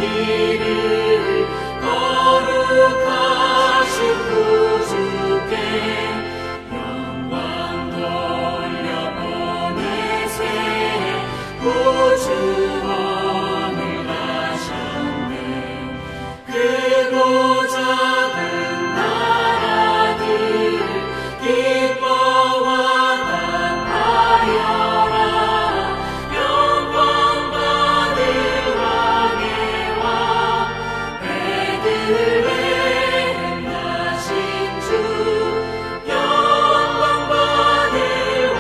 길을 거룩하신 구주께 영광 돌려보내세. 구주원을 가셨네. 크고 작은 나라들 기뻐와 답하여라. 영광 받을 왕의 왕 베들레헴 나신 주. 영광 받을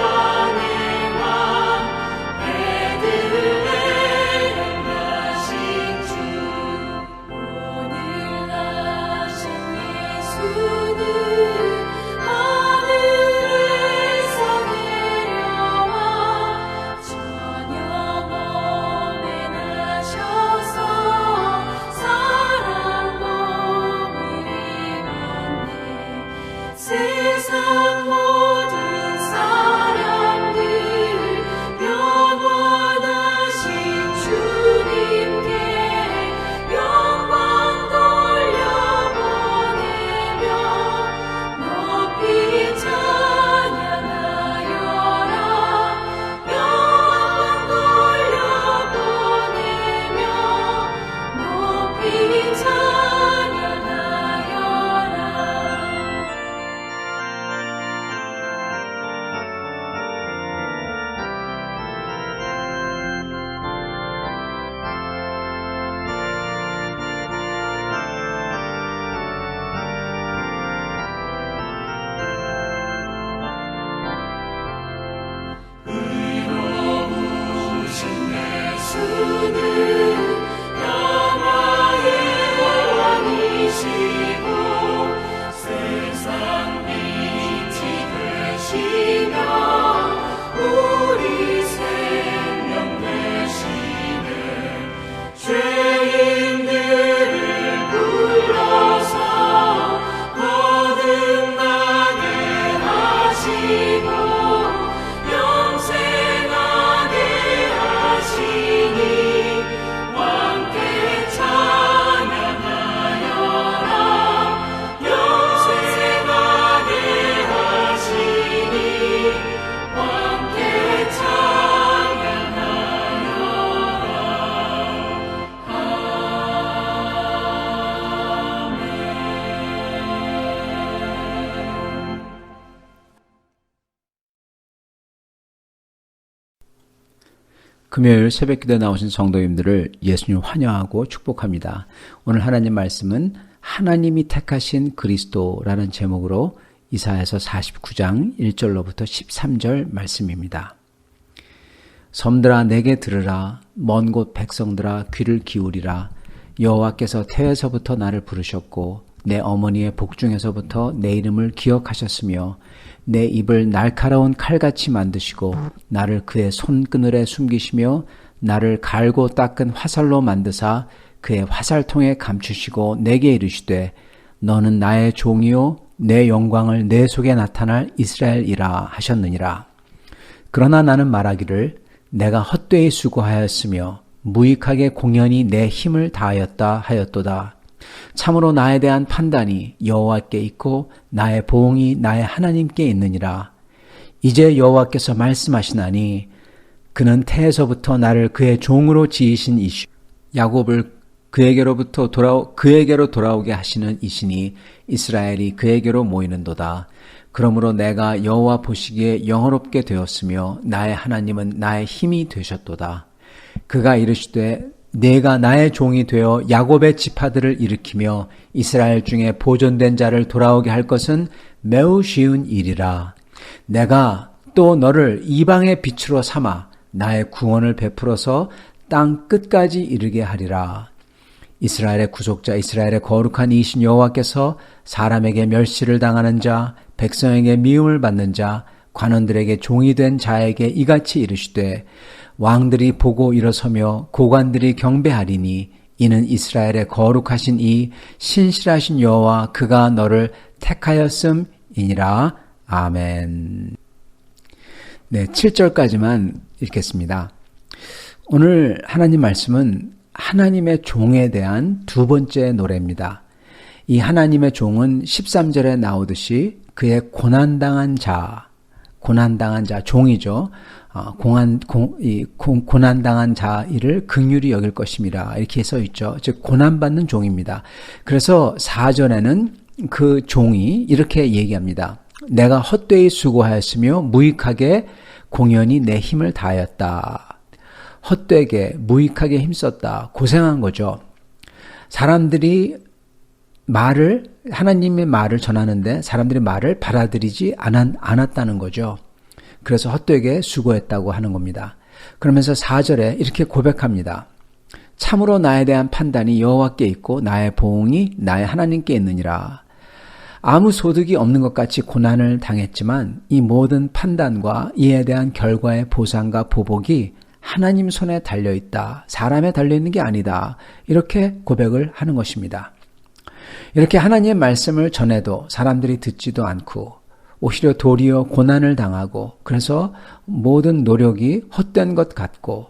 왕의 왕 베들레헴 나신 주. 오늘 나신 예수는 하늘에서 내려와 저녁 몸에 나셔서 사랑 몸을 입었네. 세상 모든 사람들 영원하신 주님께 영광 돌려보내며 높이 찬양하여라. 영광 돌려보내며 높이 찬양하여라. 의로우신 예수는 영화의 왕이시고 세상 빛이 되시며 우리 생명 되시네. 죄인들을 불러서 거듭나게 하시고 영생하게 하시니 왕께 찬양하여라. 영생하게 하시니 왕께 금요일 새벽기도에 나오신 성도님들을 예수님 환영하고 축복합니다. 오늘 하나님 말씀은 하나님이 택하신 그리스도라는 제목으로 이사야서 49장 1절로부터 13절 말씀입니다. 섬들아 내게 들으라. 먼 곳 백성들아 귀를 기울이라. 여호와께서 태에서부터 나를 부르셨고 내 어머니의 복중에서부터 내 이름을 기억하셨으며 내 입을 날카로운 칼같이 만드시고 나를 그의 손그늘에 숨기시며 나를 갈고 닦은 화살로 만드사 그의 화살통에 감추시고 내게 이르시되 너는 나의 종이요 내 영광을 내 속에 나타날 이스라엘이라 하셨느니라. 그러나 나는 말하기를 내가 헛되이 수고하였으며 무익하게 공연히 내 힘을 다하였다 하였도다. 참으로 나에 대한 판단이 여호와께 있고 나의 보응이 나의 하나님께 있느니라. 이제 여호와께서 말씀하시나니 그는 태에서부터 나를 그의 종으로 지으신 이시요 야곱을 그에게로 돌아오게 하시는 이시니 이스라엘이 그에게로 모이는도다. 그러므로 내가 여호와 보시기에 영화롭게 되었으며 나의 하나님은 나의 힘이 되셨도다. 그가 이르시되 내가 나의 종이 되어 야곱의 지파들을 일으키며 이스라엘 중에 보존된 자를 돌아오게 할 것은 매우 쉬운 일이라. 내가 또 너를 이방의 빛으로 삼아 나의 구원을 베풀어서 땅 끝까지 이르게 하리라. 이스라엘의 구속자 이스라엘의 거룩한 이신 여호와께서 사람에게 멸시를 당하는 자 백성에게 미움을 받는 자 관원들에게 종이 된 자에게 이같이 이르시되 왕들이 보고 일어서며 고관들이 경배하리니 이는 이스라엘의 거룩하신 이 신실하신 여호와 그가 너를 택하였음이니라. 아멘. 네, 7절까지만 읽겠습니다. 오늘 하나님 말씀은 하나님의 종에 대한 두 번째 노래입니다. 이 하나님의 종은 13절에 나오듯이 그의 고난당한 자, 종이죠. 고난당한 자를 긍휼히 여길 것임이라 이렇게 써 있죠. 즉 고난받는 종입니다. 그래서 4절에는 그 종이 이렇게 얘기합니다. 내가 헛되이 수고하였으며 무익하게 공연히 내 힘을 다하였다. 헛되게 무익하게 힘썼다. 고생한 거죠. 사람들이 하나님의 말을 전하는데 사람들이 말을 받아들이지 않았다는 거죠. 그래서 헛되게 수고했다고 하는 겁니다. 그러면서 4절에 이렇게 고백합니다. 참으로 나에 대한 판단이 여호와께 있고 나의 보응이 나의 하나님께 있느니라. 아무 소득이 없는 것 같이 고난을 당했지만 이 모든 판단과 이에 대한 결과의 보상과 보복이 하나님 손에 달려있다. 사람에 달려있는 게 아니다. 이렇게 고백을 하는 것입니다. 이렇게 하나님의 말씀을 전해도 사람들이 듣지도 않고 오히려 도리어 고난을 당하고 그래서 모든 노력이 헛된 것 같고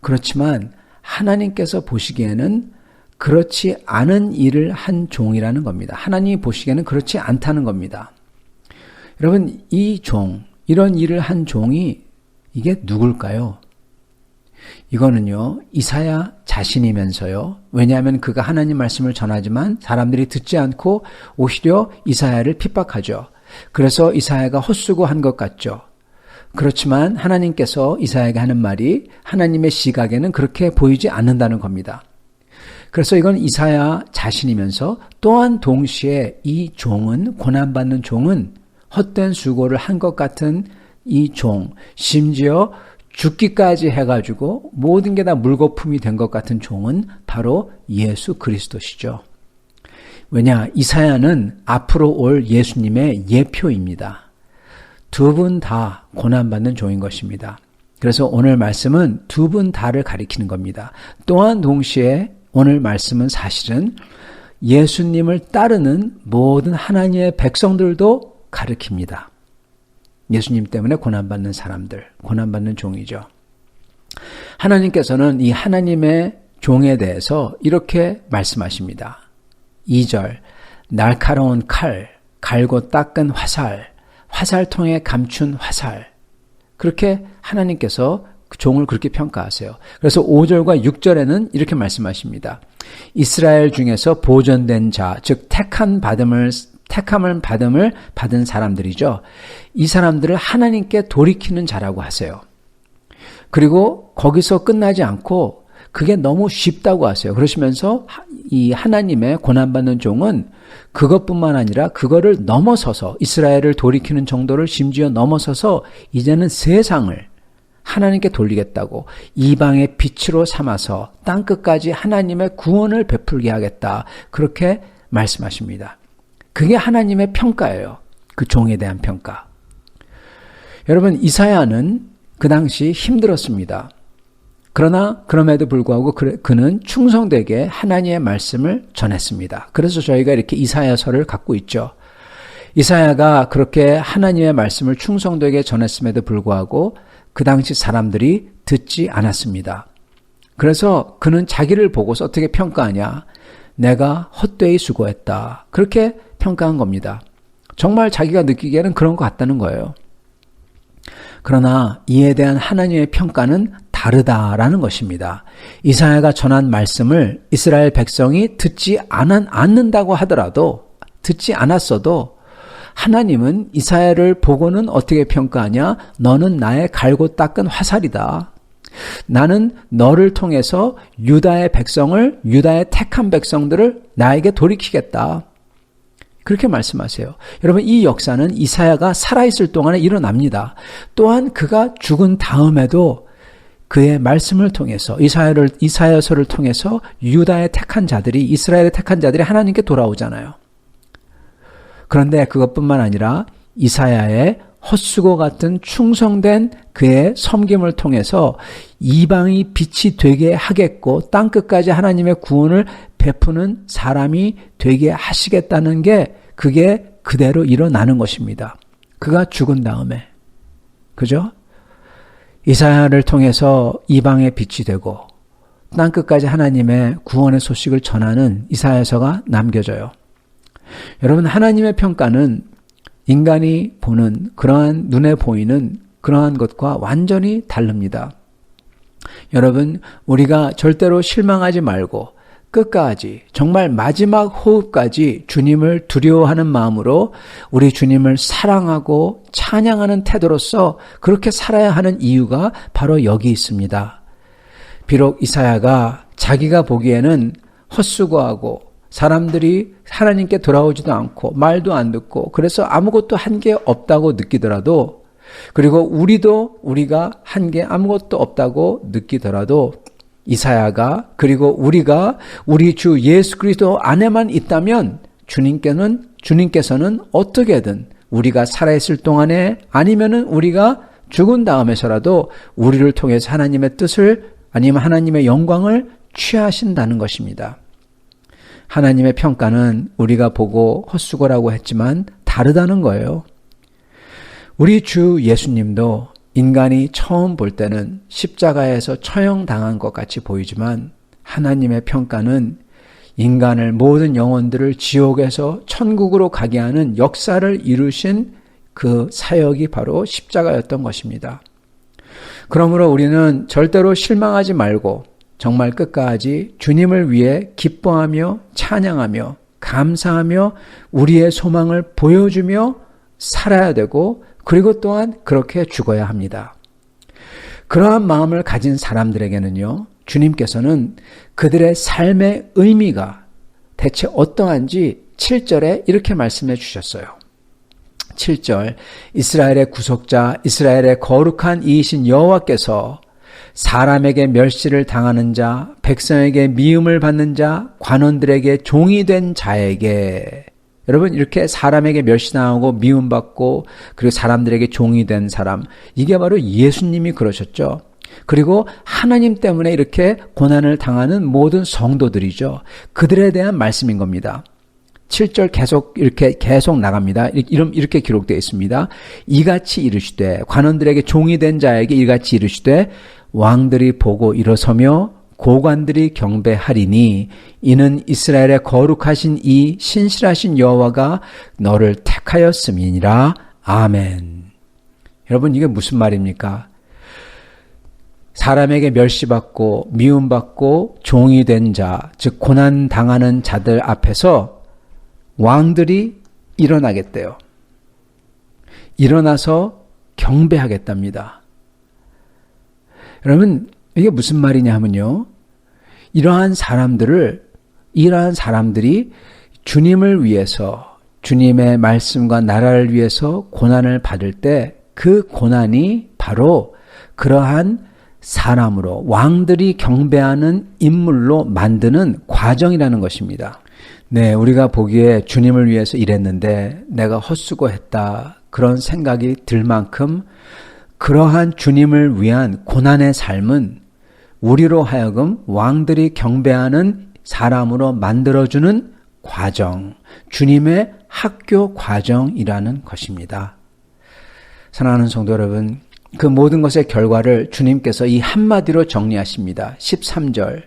그렇지만 하나님께서 보시기에는 그렇지 않은 일을 한 종이라는 겁니다. 하나님이 보시기에는 그렇지 않다는 겁니다. 여러분 이 종, 이런 일을 한 종이 이게 누굴까요? 이거는요 이사야 자신이면서요. 왜냐하면 그가 하나님 말씀을 전하지만 사람들이 듣지 않고 오히려 이사야를 핍박하죠. 그래서 이사야가 헛수고한 것 같죠. 그렇지만 하나님께서 이사야에게 하는 말이 하나님의 시각에는 그렇게 보이지 않는다는 겁니다. 그래서 이건 이사야 자신이면서 또한 동시에 이 종은 고난받는 종은 헛된 수고를 한 것 같은 이 종, 심지어 죽기까지 해가지고 모든 게 다 물거품이 된 것 같은 종은 바로 예수 그리스도시죠. 왜냐? 이사야는 앞으로 올 예수님의 예표입니다. 두 분 다 고난받는 종인 것입니다. 그래서 오늘 말씀은 두 분 다를 가리키는 겁니다. 또한 동시에 오늘 말씀은 사실은 예수님을 따르는 모든 하나님의 백성들도 가리킵니다. 예수님 때문에 고난받는 사람들, 고난받는 종이죠. 하나님께서는 이 하나님의 종에 대해서 이렇게 말씀하십니다. 2절, 날카로운 칼, 갈고 닦은 화살통에 감춘 화살. 그렇게 하나님께서 그 종을 그렇게 평가하세요. 그래서 5절과 6절에는 이렇게 말씀하십니다. 이스라엘 중에서 보존된 자, 즉 택함을 받은 사람들이죠. 이 사람들을 하나님께 돌이키는 자라고 하세요. 그리고 거기서 끝나지 않고 그게 너무 쉽다고 하세요. 그러시면서 이 하나님의 고난받는 종은 그것뿐만 아니라 그거를 넘어서서 이스라엘을 돌이키는 정도를 심지어 넘어서서 이제는 세상을 하나님께 돌리겠다고 이방의 빛으로 삼아서 땅끝까지 하나님의 구원을 베풀게 하겠다. 그렇게 말씀하십니다. 그게 하나님의 평가예요. 그 종에 대한 평가. 여러분 이사야는 그 당시 힘들었습니다. 그러나 그럼에도 불구하고 그는 충성되게 하나님의 말씀을 전했습니다. 그래서 저희가 이렇게 이사야서를 갖고 있죠. 이사야가 그렇게 하나님의 말씀을 충성되게 전했음에도 불구하고 그 당시 사람들이 듣지 않았습니다. 그래서 그는 자기를 보고서 어떻게 평가하냐. 내가 헛되이 수고했다. 그렇게 평가한 겁니다. 정말 자기가 느끼기에는 그런 것 같다는 거예요. 그러나 이에 대한 하나님의 평가는 다르다라는 것입니다. 이사야가 전한 말씀을 이스라엘 백성이 듣지 않는다고 하더라도 듣지 않았어도 하나님은 이사야를 보고는 어떻게 평가하냐? 너는 나의 갈고 닦은 화살이다. 나는 너를 통해서 유다의 택한 백성들을 나에게 돌이키겠다. 그렇게 말씀하세요. 여러분 이 역사는 이사야가 살아있을 동안에 일어납니다. 또한 그가 죽은 다음에도 그의 말씀을 통해서 이사야서를 통해서 유다의 택한 자들이 이스라엘의 택한 자들이 하나님께 돌아오잖아요. 그런데 그것뿐만 아니라 이사야의 헛수고 같은 충성된 그의 섬김을 통해서 이방이 빛이 되게 하겠고 땅끝까지 하나님의 구원을 베푸는 사람이 되게 하시겠다는 게 그게 그대로 일어나는 것입니다. 그가 죽은 다음에. 그죠? 이사야를 통해서 이방의 빛이 되고 땅끝까지 하나님의 구원의 소식을 전하는 이사야서가 남겨져요. 여러분, 하나님의 평가는 인간이 보는 그러한 눈에 보이는 그러한 것과 완전히 다릅니다. 여러분, 우리가 절대로 실망하지 말고 끝까지 정말 마지막 호흡까지 주님을 두려워하는 마음으로 우리 주님을 사랑하고 찬양하는 태도로서 그렇게 살아야 하는 이유가 바로 여기 있습니다. 비록 이사야가 자기가 보기에는 헛수고하고 사람들이 하나님께 돌아오지도 않고 말도 안 듣고 그래서 아무것도 한 게 없다고 느끼더라도, 그리고 우리가 한 게 아무것도 없다고 느끼더라도 이사야가, 그리고 우리가 우리 주 예수 그리스도 안에만 있다면 주님께서는 어떻게든 우리가 살아있을 동안에 아니면은 우리가 죽은 다음에서라도 우리를 통해서 하나님의 뜻을 아니면 하나님의 영광을 취하신다는 것입니다. 하나님의 평가는 우리가 보고 헛수고라고 했지만 다르다는 거예요. 우리 주 예수님도 인간이 처음 볼 때는 십자가에서 처형당한 것 같이 보이지만 하나님의 평가는 인간을, 모든 영혼들을 지옥에서 천국으로 가게 하는 역사를 이루신 그 사역이 바로 십자가였던 것입니다. 그러므로 우리는 절대로 실망하지 말고 정말 끝까지 주님을 위해 기뻐하며 찬양하며 감사하며 우리의 소망을 보여주며 살아야 되고, 그리고 또한 그렇게 죽어야 합니다. 그러한 마음을 가진 사람들에게는요, 주님께서는 그들의 삶의 의미가 대체 어떠한지 7절에 이렇게 말씀해 주셨어요. 7절, 이스라엘의 구속자, 이스라엘의 거룩한 이이신 여호와께서 사람에게 멸시를 당하는 자, 백성에게 미움을 받는 자, 관원들에게 종이 된 자에게, 여러분, 이렇게 사람에게 멸시당하고 미움받고 그리고 사람들에게 종이 된 사람, 이게 바로 예수님이 그러셨죠. 그리고 하나님 때문에 이렇게 고난을 당하는 모든 성도들이죠. 그들에 대한 말씀인 겁니다. 7절 계속 나갑니다. 이렇게 기록되어 있습니다. 이같이 이르시되, 관원들에게 종이 된 자에게 이같이 이르시되, 왕들이 보고 일어서며 고관들이 경배하리니 이는 이스라엘의 거룩하신 이 신실하신 여호와가 너를 택하였음이니라. 아멘. 여러분, 이게 무슨 말입니까? 사람에게 멸시받고 미움받고 종이 된 자, 즉 고난당하는 자들 앞에서 왕들이 일어나겠대요. 일어나서 경배하겠답니다. 여러분, 이게 무슨 말이냐 하면요, 이러한 사람들이 주님을 위해서, 주님의 말씀과 나라를 위해서 고난을 받을 때 그 고난이 바로 그러한 사람으로, 왕들이 경배하는 인물로 만드는 과정이라는 것입니다. 네, 우리가 보기에 주님을 위해서 일했는데 내가 헛수고했다, 그런 생각이 들 만큼 그러한 주님을 위한 고난의 삶은 우리로 하여금 왕들이 경배하는 사람으로 만들어주는 과정, 주님의 학교 과정이라는 것입니다. 사랑하는 성도 여러분, 그 모든 것의 결과를 주님께서 이 한마디로 정리하십니다. 13절,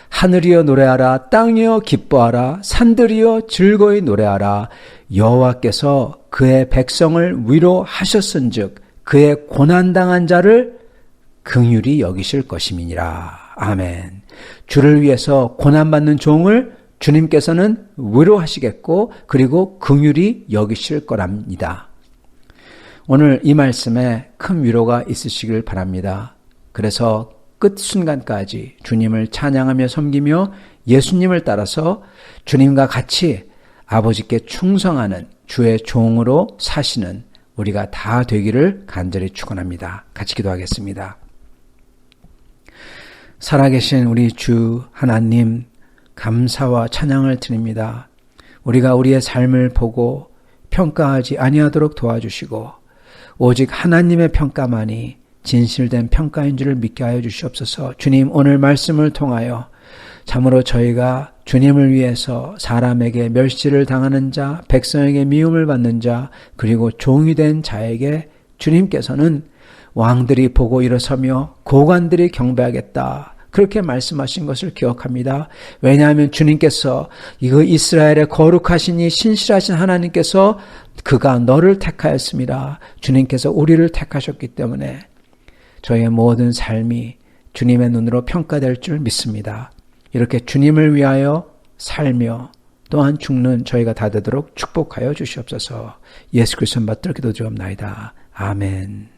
하늘이여 노래하라, 땅이여 기뻐하라, 산들이여 즐거이 노래하라. 여호와께서 그의 백성을 위로하셨은즉 그의 고난당한 자를 긍휼히 여기실 것임이니라. 아멘. 주를 위해서 고난받는 종을 주님께서는 위로하시겠고 그리고 긍휼히 여기실 거랍니다. 오늘 이 말씀에 큰 위로가 있으시길 바랍니다. 그래서 끝 순간까지 주님을 찬양하며 섬기며 예수님을 따라서 주님과 같이 아버지께 충성하는 주의 종으로 사시는 우리가 다 되기를 간절히 축원합니다. 같이 기도하겠습니다. 살아계신 우리 주 하나님, 감사와 찬양을 드립니다. 우리가 우리의 삶을 보고 평가하지 아니하도록 도와주시고 오직 하나님의 평가만이 진실된 평가인 줄을 믿게 하여 주시옵소서. 주님, 오늘 말씀을 통하여 참으로 저희가 주님을 위해서 사람에게 멸시를 당하는 자, 백성에게 미움을 받는 자, 그리고 종이 된 자에게 주님께서는 왕들이 보고 일어서며 고관들이 경배하겠다, 그렇게 말씀하신 것을 기억합니다. 왜냐하면 주님께서 이거 이스라엘의 거룩하시니 신실하신 하나님께서 그가 너를 택하였습니다. 주님께서 우리를 택하셨기 때문에 저희의 모든 삶이 주님의 눈으로 평가될 줄 믿습니다. 이렇게 주님을 위하여 살며 또한 죽는 저희가 다 되도록 축복하여 주시옵소서. 예수 그리스도의 받들어 기도드리옵나이다. 아멘.